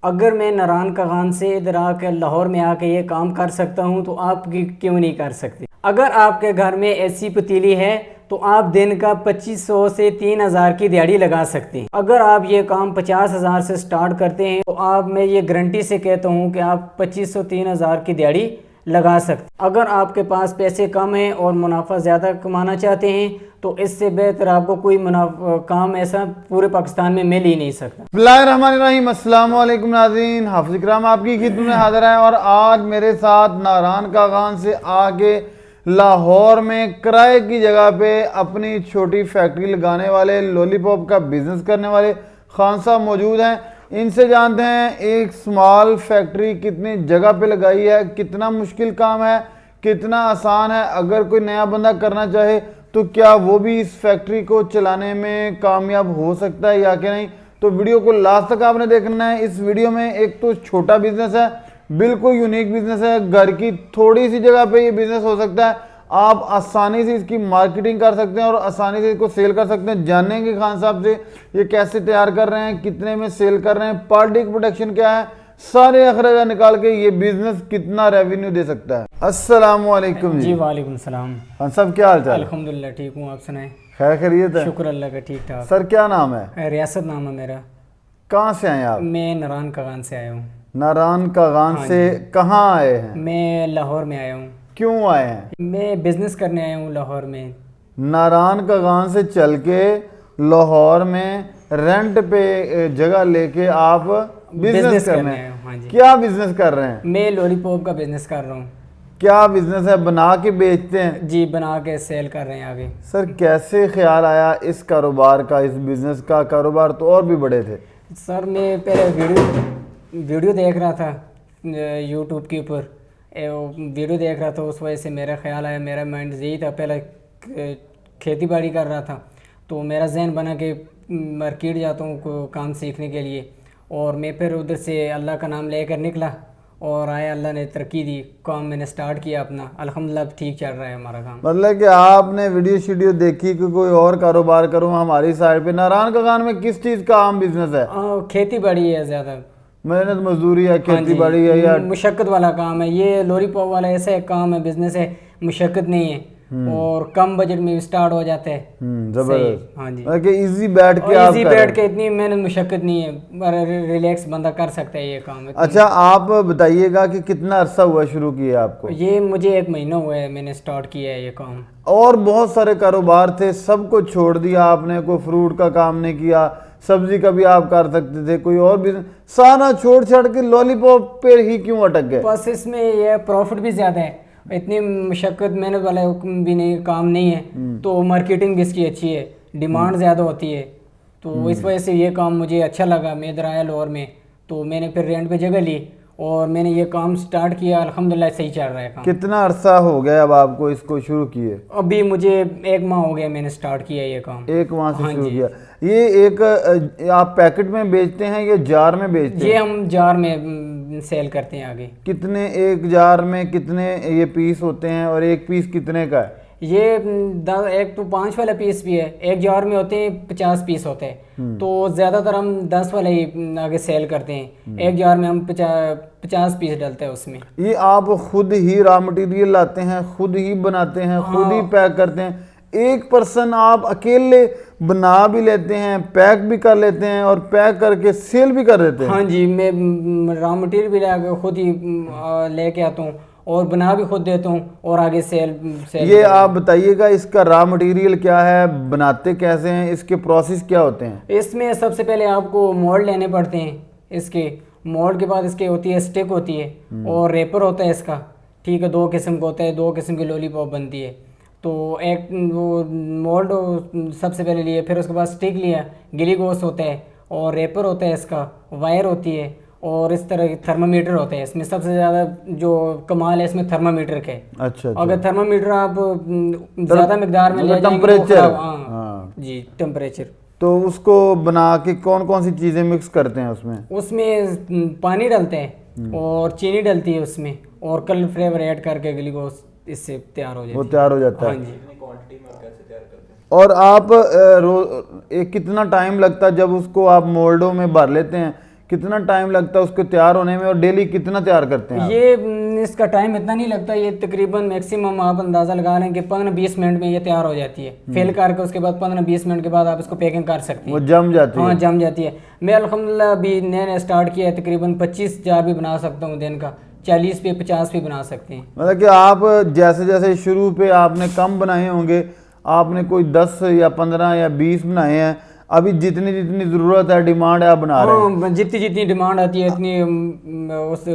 अगर मैं नारायण कागान से इधर आकर लाहौर में आके ये काम कर सकता हूँ तो आप क्यों नहीं कर सकते। अगर आपके घर में ऐसी पतीली है तो आप दिन का 2500 से 3000 की दिहाड़ी लगा सकते हैं। अगर आप ये काम 50,000 से स्टार्ट करते हैं तो आप, मैं ये गारंटी से कहता हूँ कि आप 2500-3000 की दिहाड़ी लगा सकते। अगर आपके पास पैसे कम हैं और मुनाफा ज़्यादा कमाना चाहते हैं तो इससे बेहतर आपको कोई काम ऐसा पूरे पाकिस्तान में मिल ही नहीं सकता। बिस्मिल्लाहिर्रहमानिर्रहीम, अस्सलाम वालेकुम नाज़रीन, हाफिज़ इकराम आपकी खिदमत में हाज़िर है। और आज मेरे साथ नारायण कागान से आगे लाहौर में किराए की जगह पे अपनी छोटी फैक्ट्री लगाने वाले, लॉलीपॉप का बिजनेस करने वाले खान साहब मौजूद हैं। इनसे जानते हैं एक स्मॉल फैक्ट्री कितनी जगह पे लगाई है, कितना मुश्किल काम है, कितना आसान है। अगर कोई नया बंदा करना चाहे तो क्या वो भी इस फैक्ट्री को चलाने में कामयाब हो सकता है या कि नहीं, तो वीडियो को लास्ट तक आपने देखना है। इस वीडियो में एक तो छोटा बिजनेस है, बिल्कुल यूनिक बिजनेस है, घर की थोड़ी सी जगह पे ये बिजनेस हो सकता है। आप आसानी से इसकी मार्केटिंग कर सकते हैं और आसानी से इसको सेल कर सकते हैं। जानेंगे खान साहब से ये कैसे तैयार कर रहे हैं, कितने में सेल कर रहे हैं, पर डे प्रोडक्शन क्या है, सारे अखराजा निकाल के ये बिजनेस कितना रेवेन्यू दे सकता है। अस्सलाम वालेकुम जी। वालेकुम सलाम। खान साहब क्या हाल चाल? अल्हम्दुलिल्लाह ठीक हूँ, आप सुनाएं? खैर खैरियत है? शुक्र अल्लाह का, ठीक ठाक। सर क्या नाम है? रियासत नाम है मेरा। कहाँ से आए आप? मैं नारायण कागान से आया हूँ। नारायण कागान से कहाँ आए हैं? मैं लाहौर में आया हूँ। क्यों आए हैं? मैं बिजनेस करने आया हूँ लाहौर में। नारायण कागान से चल के लाहौर में रेंट पे जगह लेके आप बिजनेस करने आया हूँ। हाँ जी। क्या बिजनेस कर रहे हैं? मैं लॉलीपॉप का बिजनेस कर रहा हूँ। क्या बिजनेस है? बना के बेचते हैं? जी, बना के सेल कर रहे हैं आगे। सर कैसे ख्याल आया इस कारोबार का, इस बिजनेस का? कारोबार तो और भी बड़े थे। सर मैं पहले वीडियो देख रहा था यूट्यूब के ऊपर, वीडियो देख रहा था, उस वजह से मेरा ख्याल आया। मेरा माइंड यही था, पहले खेती बाड़ी कर रहा था तो मेरा जहन बना कि मार्केट जाता हूँ काम सीखने के लिए, और मैं फिर उधर से अल्लाह का नाम लेकर निकला और आया, अल्लाह ने तरक्की दी, काम मैंने स्टार्ट किया अपना, अल्हम्दुलिल्लाह ठीक चल रहा है हमारा काम। मतलब कि आपने वीडियो देखी कि कोई और कारोबार करूँ हमारी साइड पे। नारायण कागान में किस चीज़ का आम बिजनेस है? खेती बाड़ी है, ज़्यादा मेहनत मजदूरी है, खेती बाड़ी है या मुशक्कत वाला काम है। ये लॉलीपॉप वाला ऐसा एक काम है, बिजनेस है, मुशक्कत नहीं है और कम बजट में स्टार्ट हो जाता है। जबरदस्त। हाँ जी, इजी बैठ के इजी बैठ के, इतनी मेहनत मुशक्कत नहीं है, रिलैक्स बंदा कर सकता है ये काम। अच्छा आप बताइएगा कि कितना अरसा हुआ शुरू किया आपको? ये मुझे 1 महीना हुआ है, मैंने स्टार्ट किया है ये काम। और बहुत सारे कारोबार थे, सबको छोड़ दिया आपने? कोई फ्रूट का काम नहीं किया, सब्जी का भी आप कर सकते थे, कोई और बिजनेस सारा छोड़ छाड़ के लॉलीपॉप पे ही क्यों अटक गए? बस इसमें ये प्रॉफिट भी ज़्यादा है, इतनी मुशक्कत मेहनत वाला भी नहीं, काम नहीं है, तो मार्केटिंग भी इसकी अच्छी है, डिमांड ज़्यादा होती है, तो इस वजह से ये काम मुझे अच्छा लगा। मैं इधर आया लाहौर में तो मैंने फिर रेंट पे जगह ली और मैंने ये काम स्टार्ट किया, अल्हम्दुलिल्लाह सही चल रहा है काम। कितना अरसा हो गया अब आपको इसको शुरू किए? अभी मुझे 1 माह हो गया मैंने स्टार्ट किया ये काम। 1 माह से शुरू किया। ये एक आप पैकेट में बेचते हैं या जार में बेचते हैं? ये हम जार में सेल करते हैं आगे। कितने, एक जार में कितने ये पीस होते हैं और एक पीस कितने का है? ये 1 to 5 वाला पीस भी है, एक जार में होते हैं 50 पीस होते हैं, तो ज़्यादातर हम 10 वाले ही आगे सेल करते हैं। एक जार में हम 50 पीस डालते हैं उसमें। ये आप खुद ही रॉ मटेरियल लाते हैं, खुद ही बनाते हैं, खुद ही पैक करते हैं? एक पर्सन आप अकेले बना भी लेते हैं, पैक भी कर लेते हैं और पैक करके सेल भी कर देते हैं? हाँ जी, मैं रॉ मटेरियल भी ला खुद ही लेके आता हूँ और बना भी खुद देता हूँ और आगे सेल ये आप बताइएगा इसका रॉ मटेरियल क्या है, बनाते कैसे हैं, इसके प्रोसेस क्या होते हैं? इसमें सबसे पहले आपको मोल्ड लेने पड़ते हैं। इसके मोल्ड के बाद इसके होती है स्टिक होती है और रेपर होता है इसका, ठीक है, 2 किस्म का होता है, 2 किस्म की लॉलीपॉप बनती है। तो एक वो मोल्ड सबसे पहले लिए, फिर उसके बाद स्टिक लिया, गिलीगोस होता है और रेपर होता है इसका, वायर होती है और इस तरह के थर्मामीटर होते हैं। इसमें सबसे ज़्यादा जो कमाल है इसमें थर्मामीटर के। अच्छा। अगर थर्मामीटर आप ज़्यादा मिकदार में ले जाएंगे, टेम्परेचर, हाँ जी, टेम्परेचर, तो उसको बना के कौन कौन सी चीज़ें मिक्स करते हैं उसमें? उसमें पानी डालते हैं और चीनी डलती है उसमें और कलर फ्लेवर ऐड करके ग्लूकोज इससे तैयार हो जाता है। वो तैयार हो जाता है। हाँ जी। और आप कितना टाइम लगता है जब उसको आप मोल्डों में भर लेते हैं, कितना टाइम लगता है उसको तैयार होने में और डेली कितना तैयार करते हैं आप? ये इसका टाइम इतना नहीं लगता, ये तकरीबन मैक्सिमम आप अंदाज़ा लगा लें कि 15-20 मिनट में ये तैयार हो जाती है। फिल करके उसके बाद 15-20 मिनट के बाद आप इसको पैकिंग कर सकते हैं। वो जम जाती है? हाँ, जम जाती है। मैं अल्हम्दुलिल्लाह अभी नया स्टार्ट किया है, तकरीबन 25 जार भी बना सकता हूँ दिन का, 40 पे 50 भी बना सकते हैं। मतलब कि आप जैसे जैसे शुरू पे आपने कम बनाए होंगे, आपने कोई 10 या 15 या 20 बनाए हैं, अभी जितनी जितनी ज़रूरत है, डिमांड है, आप बना रहे हैं? हाँ, जितनी जितनी डिमांड आती है इतनी उस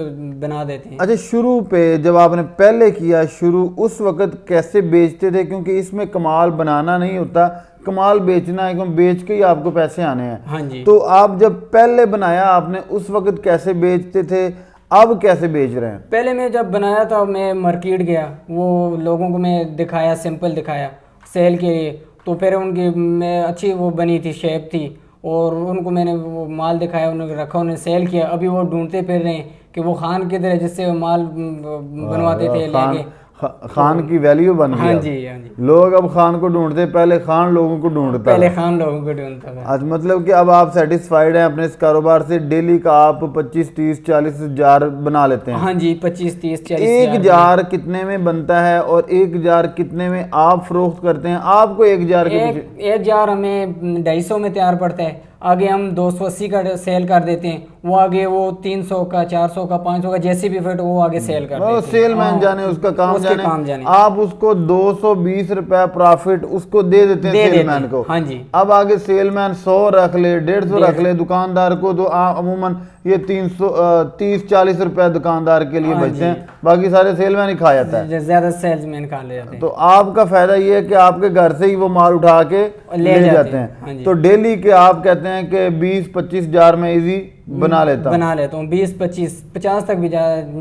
बना देते हैं। अच्छा, शुरू पे जब आपने पहले किया शुरू, उस वक्त कैसे बेचते थे? क्योंकि इसमें कमाल बनाना नहीं होता, कमाल बेचना है, क्योंकि बेच के ही आपको पैसे आने हैं। हाँ जी। तो आप जब पहले बनाया आपने, उस वक्त कैसे बेचते थे, अब कैसे बेच रहे हैं? पहले मैं जब बनाया था, मैं मार्केट गया, वो लोगों को मैं दिखाया, सैंपल दिखाया सेल के लिए, तो फिर उनकी मैं अच्छी वो बनी थी, शेप थी, और उनको मैंने वो माल दिखाया, उन्होंने रखा, उन्हें सेल किया। अभी वो ढूंढते फिर रहे हैं कि वो खान किधर है जिससे माल बनवाते थे लेके। खान की वैल्यू बन गई। हाँ जी, हाँ जी। लोग अब खान को ढूंढते, पहले खान लोगों को ढूंढता पहले था। खान लोगों को ढूंढता था। आज मतलब कि अब आप सेटिस्फाइड हैं अपने इस कारोबार से? डेली का आप 25, 30, 40 जार बना लेते हैं? हाँ जी, 25, 30, 40 एक जार कितने में बनता है और एक जार कितने में आप फरोख्त करते हैं? आपको एक जार के पीछे एक जार हमें 250 में तैयार पड़ता है, आगे हम 280 का सेल कर देते हैं, वो आगे वो 300 का, 400 का, 500 का, जैसे भी फिट वो आगे सेल कर देते हैं। सेलमैन जाने उसका काम जाने। आप उसको 220 रुपया प्रॉफिट उसको दे देते हैं सेलमैन को। हाँ जी। अब आगे सेलमैन 100 रख ले, 150 रख ले, दुकानदार को तो अमूमन ये 30-40 रुपया दुकानदार के लिए बचते हैं, बाकी सारे सेलमैन ही खा जाता है। ज्यादा सेल्समैन खा ले जाते हैं। तो आपका फायदा ये है कि आपके घर से ही वो माल उठा के ले जाते हैं। तो डेली के आप कहते हैं कि 20-25 जार में इजी बना लेता हूँ। 20-25, 50 तक भी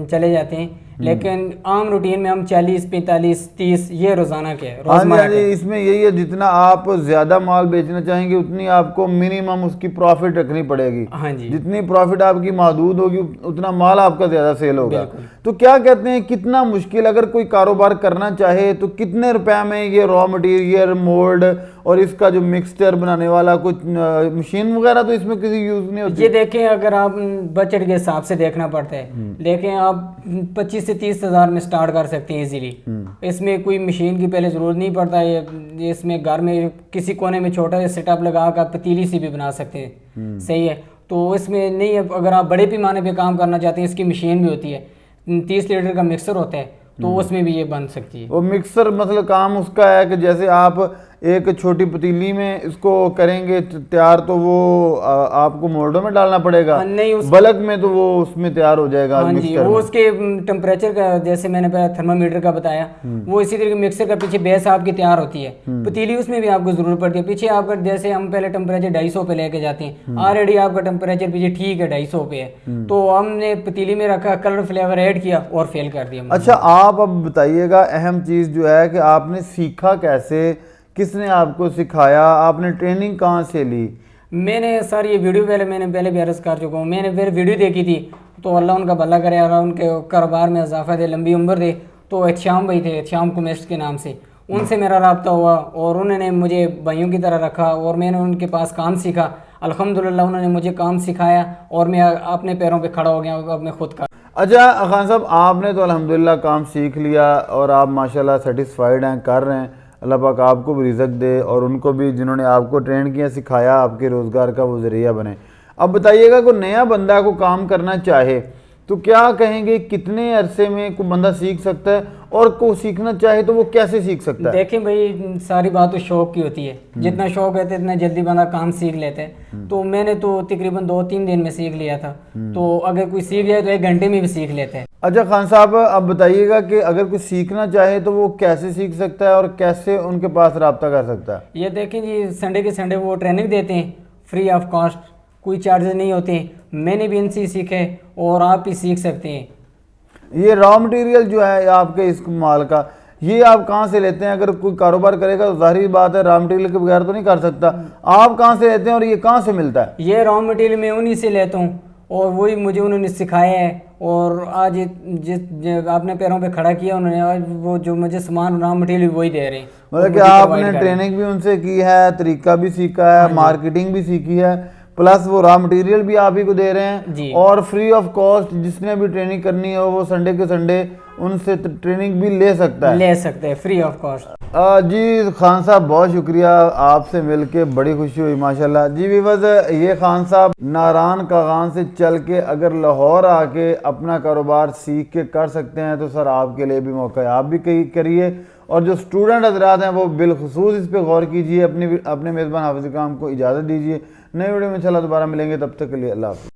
चले जाते हैं, लेकिन आम रूटीन में हम 40, 45, 30 ये रोजाना के रोजमर्रा के। इसमें यही है, जितना आप ज्यादा माल बेचना चाहेंगे उतनी आपको मिनिमम उसकी प्रॉफिट रखनी पड़ेगी। हाँ जी। जितनी प्रॉफिट आपकी महदूद होगी उतना माल आपका ज्यादा सेल होगा। तो क्या कहते हैं, कितना मुश्किल, अगर कोई कारोबार करना चाहे तो कितने रुपए में ये रॉ मटेरियल, मोल्ड और इसका जो मिक्सचर बनाने वाला कुछ मशीन वगैरह तो इसमें किसी यूज नहीं होती? ये देखें, अगर आप बजट के हिसाब से देखना पड़ता है, लेकिन आप 25 से 30 हज़ार में स्टार्ट कर सकते हैं इजीली। इसमें कोई मशीन की पहले जरूरत नहीं पड़ता है। इसमें घर में किसी कोने में छोटा सा सेटअप लगा कर पतीली सी भी बना सकते हैं। सही है। तो इसमें नहीं है, अगर आप बड़े पैमाने पे काम करना चाहते हैं, इसकी मशीन भी होती है, 30 लीटर का मिक्सर होता है, तो उसमें भी ये बन सकती है। वो मिक्सर मतलब काम उसका है कि जैसे आप एक छोटी पतीली में इसको करेंगे तैयार, तो वो आपको मोल्डों में डालना पड़ेगा? नहीं, बल्क में तो वो उसमें तैयार हो जाएगा। हाँ जी, वो उसके टेम्परेचर का, जैसे मैंने पहले थर्मामीटर का बताया, वो इसी तरीके मिक्सर का पीछे बेस आपकी तैयार होती है। पतीली उसमें भी आपको जरूरत पड़ती है। पीछे आपका जैसे हम पहले टेम्परेचर 250 पे लेके जाते हैं, ऑलरेडी आपका टेम्परेचर पीछे ठीक है 250 पे है, तो हमने पतीली में रखा, कलर फ्लेवर ऐड किया और फेल कर दिया। अच्छा, आप अब बताइएगा, अहम चीज जो है कि आपने सीखा कैसे, किसने आपको सिखाया, आपने ट्रेनिंग कहाँ से ली? मैंने सर ये वीडियो मैंने पहले भी अर्ज कर चुका हूँ। मैंने फिर वीडियो देखी थी, तो अल्लाह उनका भला करे और उनके कारोबार में इजाफा दे, लंबी उम्र दे। तो एहतशाम भाई थे, एहतशाम कुमेस्ट के नाम से, उनसे मेरा रब्ता हुआ और उन्होंने मुझे भाइयों की तरह रखा और मैंने उनके पास काम सीखा। अल्हम्दुलिल्लाह उन्होंने मुझे काम सिखाया और मैं अपने पैरों पर खड़ा हो गया, अब मैं खुद का। अच्छा खान साहब, आपने तो अल्हम्दुलिल्लाह काम सीख लिया और आप माशाल्लाह सेटिस्फाइड हैं, कर रहे हैं। अल्लाह पाक आपको भी रिज़्क़ दे और उनको भी जिन्होंने आपको ट्रेन किया, सिखाया, आपके रोज़गार का वो ज़रिया बने। अब बताइएगा, कोई नया बंदा को काम करना चाहे तो क्या कहेंगे, कितने अरसे में कोई बंदा सीख सकता है, और को सीखना चाहे तो वो कैसे सीख सकता है? देखें भाई, सारी बात तो शौक की होती है। जितना शौक है इतना जल्दी बंदा काम सीख लेता है। तो मैंने तो तकरीबन 2-3 दिन में सीख लिया था। तो अगर कोई सीख जाए तो 1 घंटे में भी सीख लेता है। अच्छा खान साहब, अब बताइएगा कि अगर कोई सीखना चाहे तो वो कैसे सीख सकता है और कैसे उनके पास रब्ता कर सकता है? ये देखें जी, संडे के संडे वो ट्रेनिंग देते हैं फ्री ऑफ कॉस्ट, कोई चार्जेस नहीं होते। मैंने भी इनसे सीखे और आप भी सीख सकते हैं। ये रॉ मटेरियल जो है आपके इस माल का, ये आप कहाँ से लेते हैं? अगर कोई कारोबार करेगा तो जाहिर बात है रॉ मटेरियल के बगैर तो नहीं कर सकता। आप कहाँ से लेते हैं और ये कहाँ से मिलता है? ये रॉ मटेरियल मैं उन्हीं से लेता हूँ और वही मुझे उन्होंने सिखाया है। और आज जिस आपने पैरों पे खड़ा किया उन्होंने, आज वो जो मुझे सामान रॉ मटेरियल वही दे रहे हैं। मतलब कि आपने ट्रेनिंग भी उनसे की है, तरीका भी सीखा है, मार्केटिंग भी सीखी है, प्लस वो रॉ मटेरियल भी आप ही को दे रहे जी। हैं और फ्री ऑफ कॉस्ट जिसने भी ट्रेनिंग करनी हो वो संडे के संडे उनसे ट्रेनिंग भी ले सकता है। ले सकते हैं फ्री ऑफ कॉस्ट। जी खान साहब बहुत शुक्रिया, आपसे मिलके बड़ी खुशी हुई माशाल्लाह। जी विवज ये खान साहब नारान कागान से चल के अगर लाहौर आके अपना कारोबार सीख के कर सकते हैं तो सर आपके लिए भी मौका है, आप भी कहीं करिए। और जो स्टूडेंट हजरात हैं वो बिलखसूस इस पर गौर कीजिए। अपने मेज़बान हाफिज़ इकराम को इजाज़त दीजिए। नई वीडियो में इंशाल्लाह दोबारा मिलेंगे, तब तक के लिए अल्लाह हाफ़िज़।